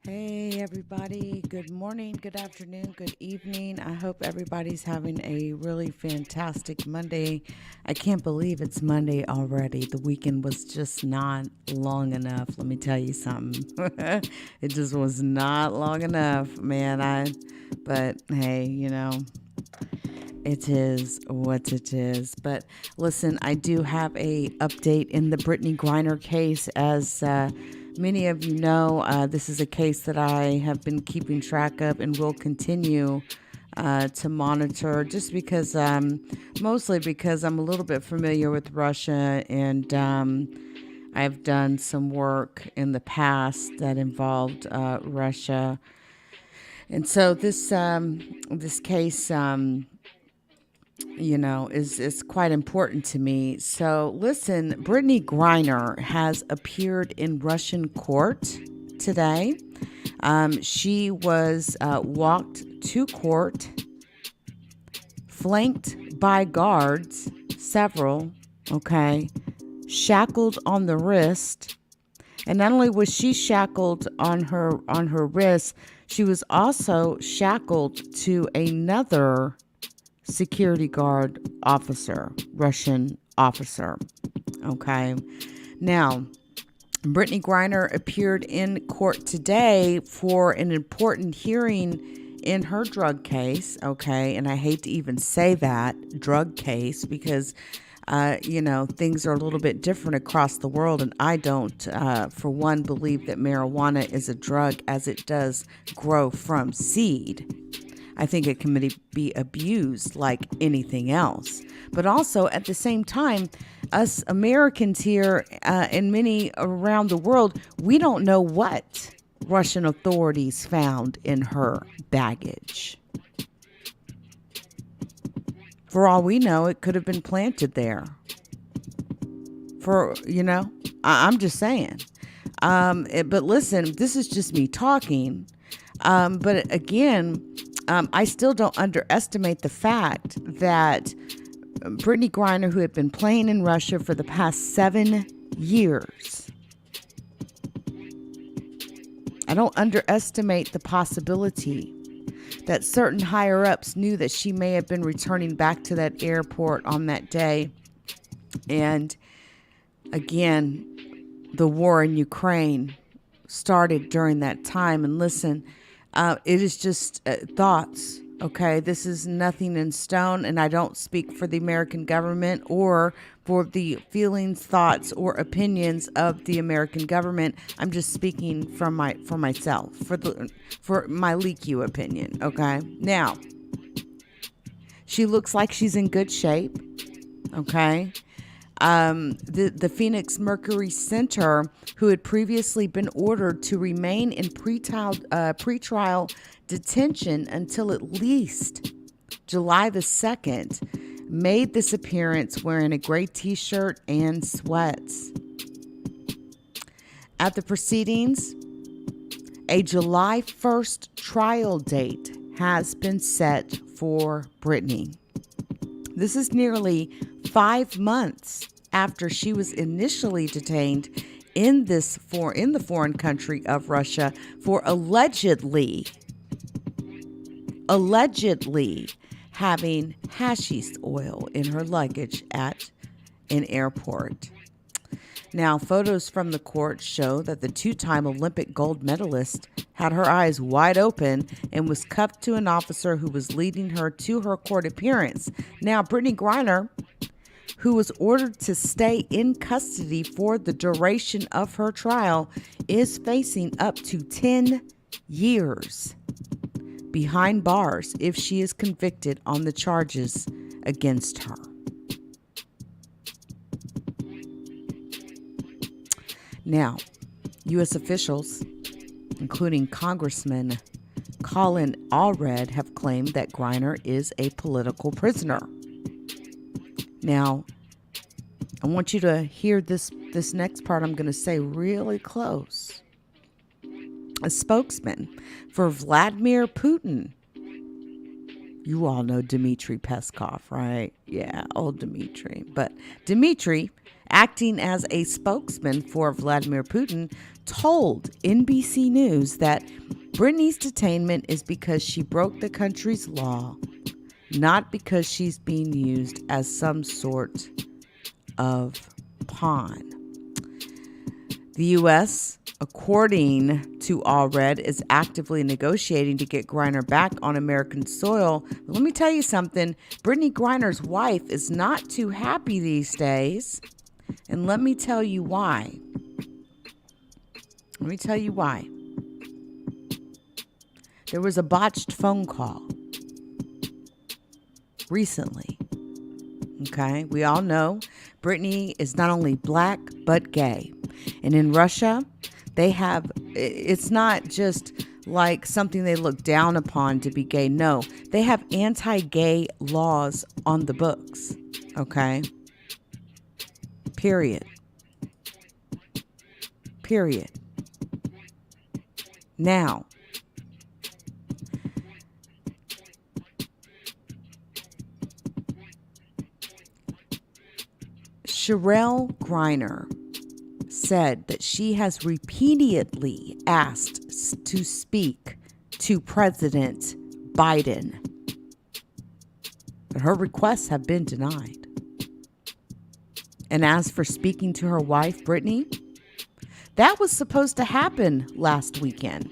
Hey, everybody. Good morning, good afternoon, good evening. I hope everybody's having a really fantastic Monday. I can't believe it's Monday already. The weekend was just not long enough. Let me tell you something. It just was not long enough, man. But hey, it is what it is. But listen, I do have a update in the Brittney Griner case. As many of you know, this is a case that I have been keeping track of and will continue to monitor, just because, mostly because I'm a little bit familiar with Russia, and I've done some work in the past that involved Russia. And so this case, is quite important to me. So listen, Brittney Griner has appeared in Russian court today. She was walked to court, flanked by guards, several, shackled on the wrist. And not only was she shackled on her wrist, she was also shackled to another security guard officer, Russian officer. Okay. Now, Brittney Griner appeared in court today for an important hearing in her drug case. Okay. And I hate to even say that, drug case, because things are a little bit different across the world. And I don't, for one, believe that marijuana is a drug, as it does grow from seed. I think it can be abused like anything else. But also, at the same time, us Americans here and many around the world, we don't know what Russian authorities found in her baggage. For all we know, it could have been planted there. I'm just saying. But listen, this is just me talking. But again, I still don't underestimate the fact that Brittney Griner, who had been playing in Russia for the past 7 years, I don't underestimate the possibility that certain higher-ups knew that she may have been returning back to that airport on that day. And again, the war in Ukraine started during that time. And listen, it is just thoughts, okay? This is nothing in stone, and I don't speak for the American government or for the feelings, thoughts, or opinions of the American government. I'm just speaking for myself, for my leak-you opinion, okay? Now, she looks like she's in good shape, okay? The Phoenix Mercury Center, who had previously been ordered to remain in pretrial detention until at least July the 2nd, made this appearance wearing a gray t-shirt and sweats. At the proceedings, a July 1st trial date has been set for Brittney. This is nearly 5 months after she was initially detained in the foreign country of Russia for allegedly having hashish oil in her luggage at in airport. Now, photos from the court show that the two-time Olympic gold medalist had her eyes wide open and was cuffed to an officer who was leading her to her court appearance. Now, Brittney Griner, who was ordered to stay in custody for the duration of her trial, is facing up to 10 years behind bars if she is convicted on the charges against her. Now, U.S. officials, including Congressman Colin Allred, have claimed that Griner is a political prisoner. Now, I want you to hear this next part I'm going to say really close. A spokesman for Vladimir Putin. You all know Dmitry Peskov, right? Yeah, old Dmitry. But Dmitry, acting as a spokesman for Vladimir Putin, told NBC News that Brittney's detainment is because she broke the country's law, not because she's being used as some sort of pawn. The U.S., according to Allred, is actively negotiating to get Griner back on American soil. But let me tell you something. Brittney Griner's wife is not too happy these days. And let me tell you why. There was a botched phone call recently. Okay, we all know Brittney is not only black, but gay. And in Russia, it's not just like something they look down upon to be gay. No, they have anti-gay laws on the books. Okay? Period. Now, Sherelle Griner said that she has repeatedly asked to speak to President Biden, but her requests have been denied. And as for speaking to her wife, Brittney, that was supposed to happen last weekend.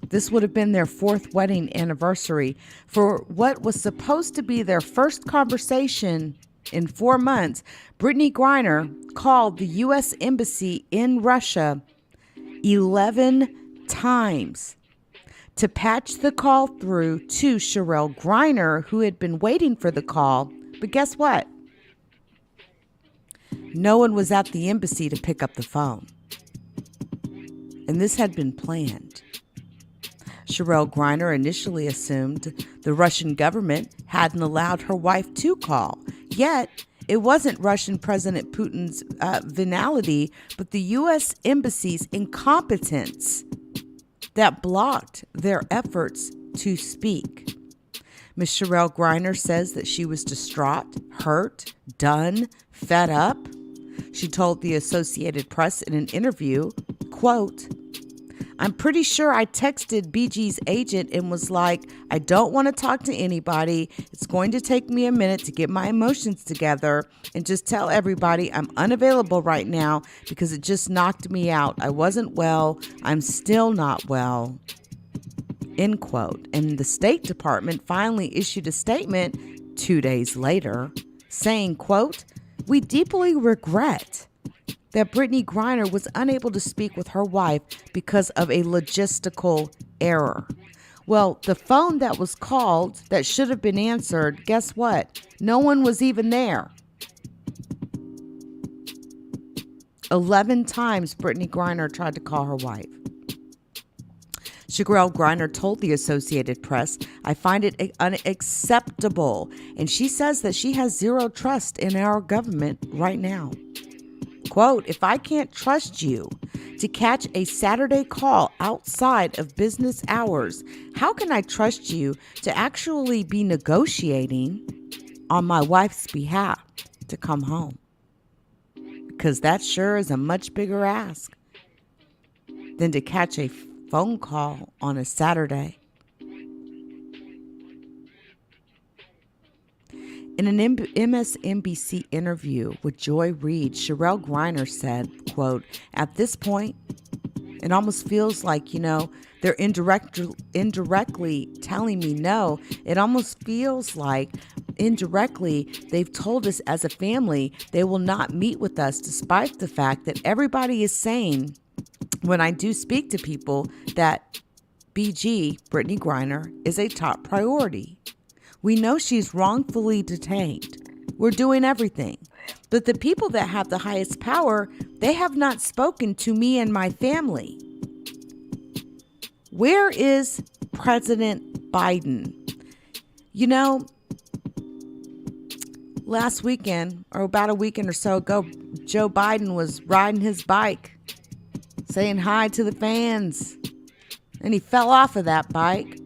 This would have been their 4th wedding anniversary. For what was supposed to be their first conversation in 4 months, Brittney Griner called the U.S. Embassy in Russia 11 times to patch the call through to Sherelle Griner, who had been waiting for the call. But guess what? No one was at the embassy to pick up the phone. And this had been planned. Sherelle Griner initially assumed the Russian government hadn't allowed her wife to call. Yet, it wasn't Russian President Putin's venality, but the U.S. Embassy's incompetence that blocked their efforts to speak. Ms. Sherelle Griner says that she was distraught, hurt, done, fed up. She told the Associated Press in an interview, quote, "I'm pretty sure I texted BG's agent and was like, I don't want to talk to anybody. It's going to take me a minute to get my emotions together and just tell everybody I'm unavailable right now because it just knocked me out. I wasn't well. I'm still not well." End quote. And the State Department finally issued a statement 2 days later saying, quote, "We deeply regret that Brittney Griner was unable to speak with her wife because of a logistical error." Well, the phone that was called that should have been answered, guess what? No one was even there. 11 times Brittney Griner tried to call her wife. Sherelle Griner told the Associated Press, "I find it unacceptable." And she says that she has zero trust in our government right now. Quote, "If I can't trust you to catch a Saturday call outside of business hours, how can I trust you to actually be negotiating on my wife's behalf to come home? Because that sure is a much bigger ask than to catch a phone call on a Saturday." In an MSNBC interview with Joy Reid, Sherelle Griner said, quote, "At this point, it almost feels like, they're indirectly telling me no. It almost feels like indirectly they've told us as a family they will not meet with us, despite the fact that everybody is saying, when I do speak to people, that BG, Brittney Griner, is a top priority. We know she's wrongfully detained. We're doing everything. But the people that have the highest power, they have not spoken to me and my family. Where is President Biden?" Last weekend, or about a weekend or so ago, Joe Biden was riding his bike, saying hi to the fans. And he fell off of that bike.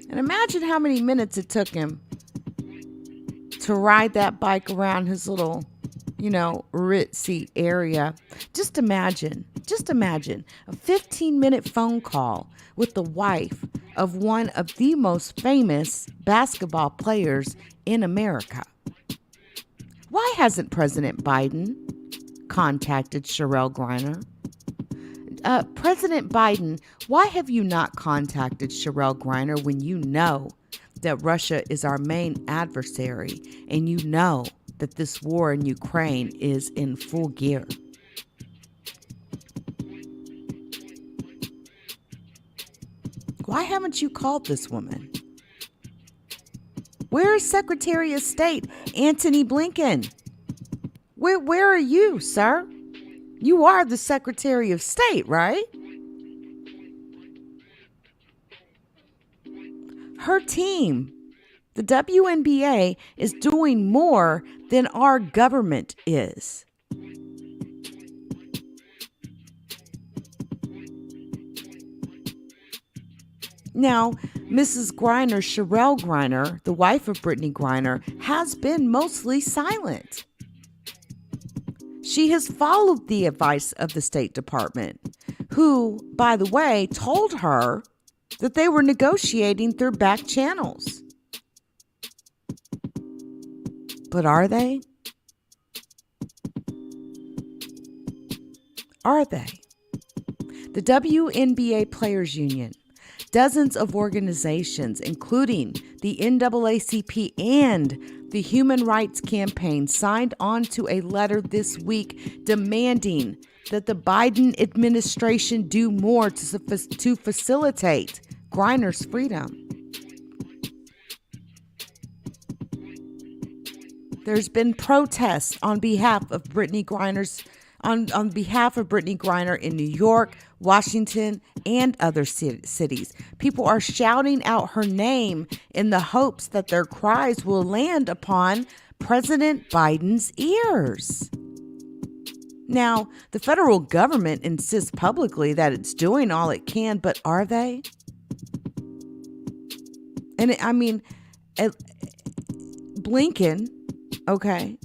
And imagine how many minutes it took him to ride that bike around his little, ritzy area. Just imagine a 15-minute phone call with the wife of one of the most famous basketball players in America. Why hasn't President Biden contacted Sherelle Griner? President Biden, why have you not contacted Sherelle Griner when you know that Russia is our main adversary and you know that this war in Ukraine is in full gear? Why haven't you called this woman? Where is Secretary of State Antony Blinken? Where are you, sir? You are the Secretary of State, right? Her team, the WNBA, is doing more than our government is. Now, Mrs. Griner, Sherelle Griner, the wife of Brittney Griner, has been mostly silent. She has followed the advice of the State Department, who, by the way, told her that they were negotiating through back channels. But are they? Are they? The WNBA Players Union, dozens of organizations, including the NAACP and the Human Rights Campaign, signed on to a letter this week demanding that the Biden administration do more to facilitate Griner's freedom. There's been protests on behalf of Brittney Griner's on behalf of Brittney Griner in New York, Washington, and other cities. People are shouting out her name in the hopes that their cries will land upon President Biden's ears. Now, the federal government insists publicly that it's doing all it can, but are they? And Blinken,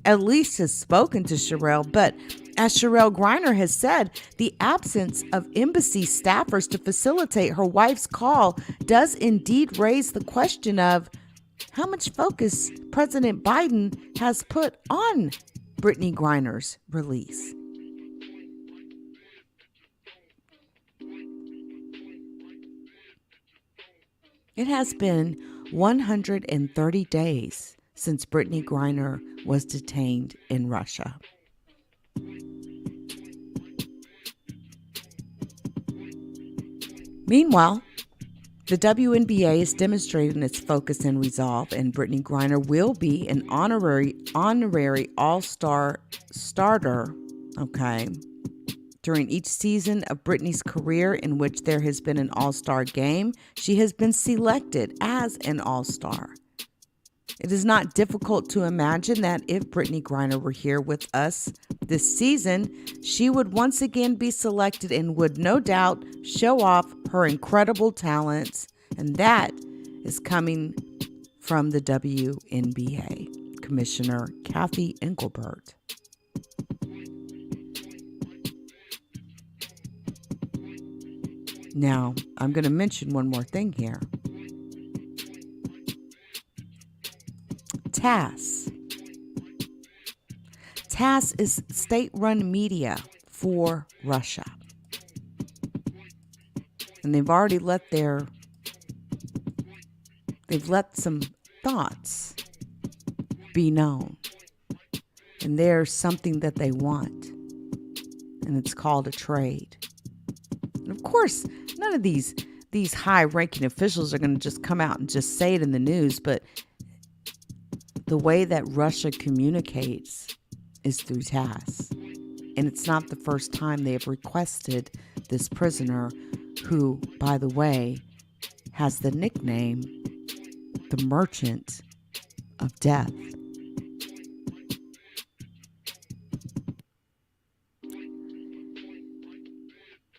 at least has spoken to Sherelle, but as Sherelle Griner has said, the absence of embassy staffers to facilitate her wife's call does indeed raise the question of how much focus President Biden has put on Brittney Griner's release. It has been 130 days since Brittney Griner was detained in Russia. Meanwhile, the WNBA is demonstrating its focus and resolve, and Brittney Griner will be an honorary all-star starter, during each season of Brittney's career in which there has been an all-star game. She has been selected as an all-star. It is not difficult to imagine that if Brittney Griner were here with us this season, she would once again be selected and would no doubt show off her incredible talents. And that is coming from the WNBA Commissioner Kathy Engelbert. Now, I'm going to mention one more thing here. TASS. TASS is state-run media for Russia. And they've already let some thoughts be known. And there's something that they want. And it's called a trade. And of course, none of these high-ranking officials are going to just come out and just say it in the news, but the way that Russia communicates is through TASS. And it's not the first time they have requested this prisoner, who, by the way, has the nickname the Merchant of Death.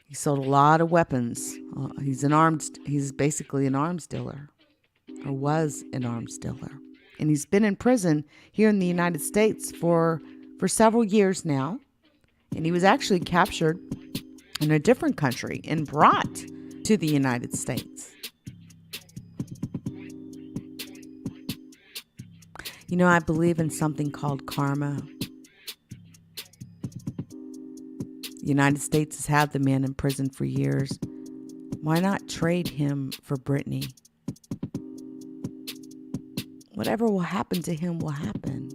He sold a lot of weapons. He's basically an arms dealer, or was an arms dealer. And he's been in prison here in the United States for several years now. And he was actually captured in a different country and brought to the United States. You know, I believe in something called karma. The United States has had the man in prison for years. Why not trade him for Brittney? Whatever will happen to him will happen.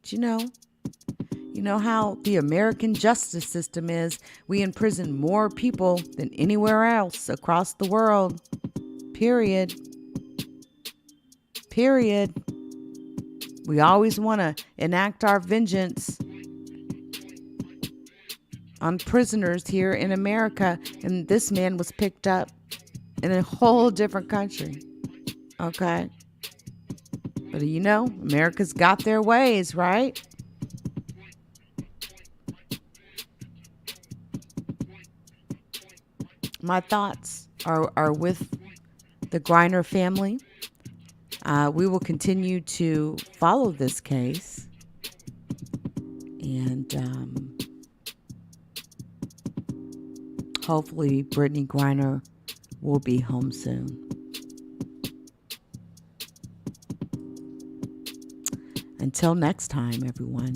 But you know how the American justice system is. We imprison more people than anywhere else across the world. Period. We always want to enact our vengeance on prisoners here in America, and this man was picked up in a whole different country. Okay? But America's got their ways, right? My thoughts are with the Griner family. We will continue to follow this case. And hopefully Brittney Griner will be home soon. Until next time, everyone.